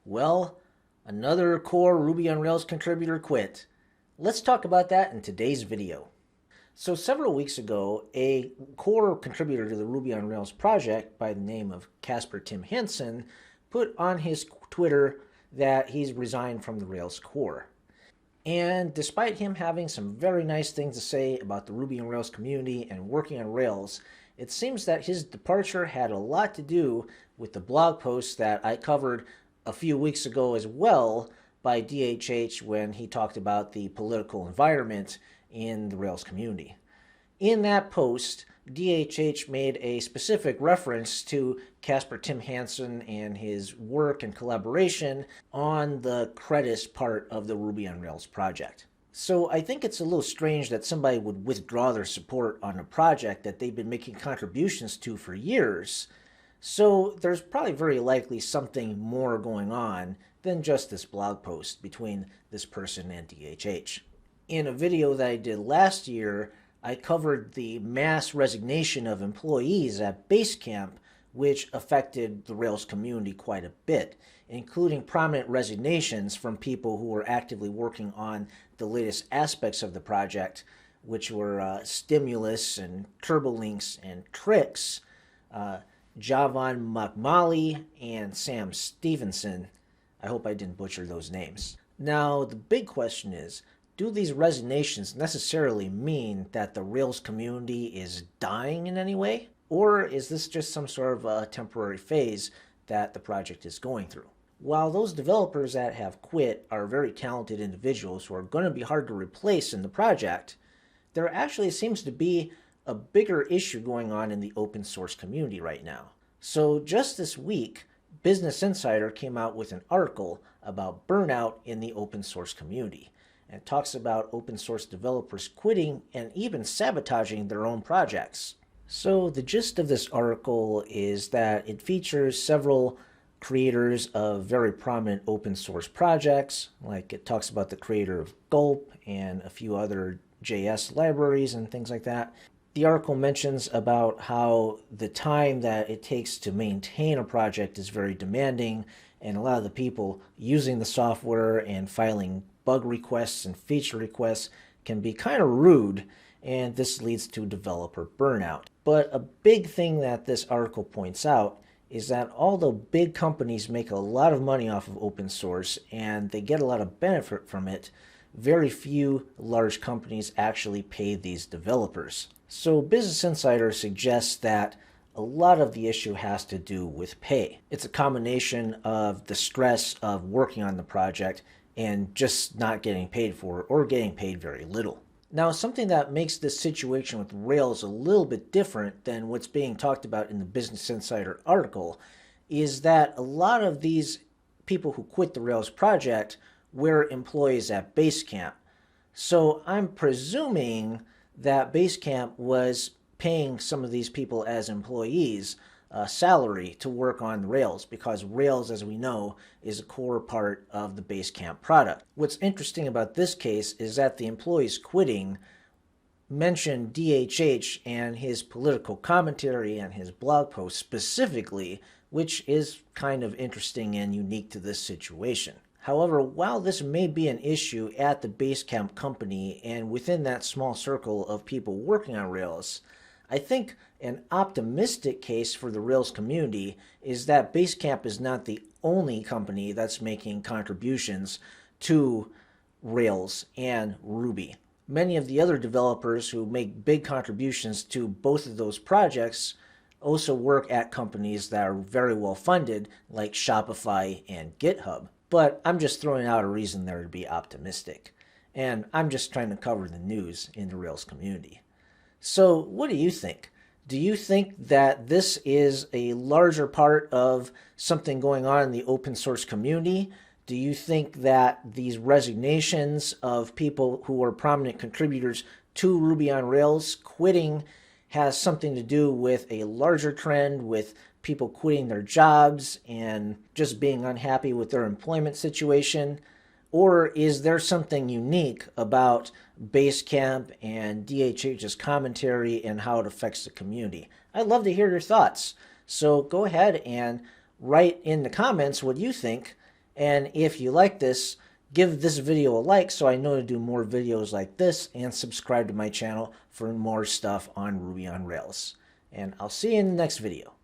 Well, another core Ruby on Rails contributor quit. Let's talk about that in today's video. So several weeks ago, a core contributor to the Ruby on Rails project by the name of Casper Tim Hansen put on his Twitter that he's resigned from the Rails core. And despite him having some very nice things to say about the Ruby on Rails community and working on Rails, it seems that his departure had a lot to do with the blog post that I covered a few weeks ago as well by DHH when he talked about the political environment in the Rails community. In that post, DHH made a specific reference to Casper Tim Hansen and his work and collaboration on the Redis part of the Ruby on Rails project. So I think it's a little strange that somebody would withdraw their support on a project that they've been making contributions to for years. So there's probably very likely something more going on than just this blog post between this person and DHH. In a video that I did last year, I covered the mass resignation of employees at Basecamp, which affected the Rails community quite a bit, including prominent resignations from people who were actively working on the latest aspects of the project, which were Stimulus and Turbolinks and Tricks, Javan Makmali, and Sam Stevenson. I hope I didn't butcher those names. Now, the big question is, do these resignations necessarily mean that the Rails community is dying in any way? Or is this just some sort of a temporary phase that the project is going through? While those developers that have quit are very talented individuals who are going to be hard to replace in the project, there actually seems to be a bigger issue going on in the open source community right now. So just this week, Business Insider came out with an article about burnout in the open source community and talks about open source developers quitting and even sabotaging their own projects. So the gist of this article is that it features several creators of very prominent open source projects, like it talks about the creator of Gulp and a few other JS libraries and things like that. The article mentions about how the time that it takes to maintain a project is very demanding, and a lot of the people using the software and filing bug requests and feature requests can be kind of rude, and this leads to developer burnout. But a big thing that this article points out is that although big companies make a lot of money off of open source and they get a lot of benefit from it, very few large companies actually pay these developers. So Business Insider suggests that a lot of the issue has to do with pay. It's a combination of the stress of working on the project and just not getting paid for it or getting paid very little. Now, something that makes this situation with Rails a little bit different than what's being talked about in the Business Insider article is that a lot of these people who quit the Rails project were employees at Basecamp. So I'm presuming that Basecamp was paying some of these people as employees salary to work on Rails, because Rails, as we know, is a core part of the Basecamp product. What's interesting about this case is that the employees quitting mentioned DHH and his political commentary and his blog post specifically, which is kind of interesting and unique to this situation. However, while this may be an issue at the Basecamp company and within that small circle of people working on Rails, I think an optimistic case for the Rails community is that Basecamp is not the only company that's making contributions to Rails and Ruby. Many of the other developers who make big contributions to both of those projects also work at companies that are very well funded, like Shopify and GitHub. But I'm just throwing out a reason there to be optimistic. And I'm just trying to cover the news in the Rails community. So what do you think? Do you think that this is a larger part of something going on in the open source community? Do you think that these resignations of people who are prominent contributors to Ruby on Rails quitting has something to do with a larger trend with people quitting their jobs and just being unhappy with their employment situation? Or is there something unique about Basecamp and DHH's commentary and how it affects the community? I'd love to hear your thoughts. So go ahead and write in the comments what you think, And if you like this, give this video a like so I know to do more videos like this, and subscribe to my channel for more stuff on Ruby on Rails. And I'll see you in the next video.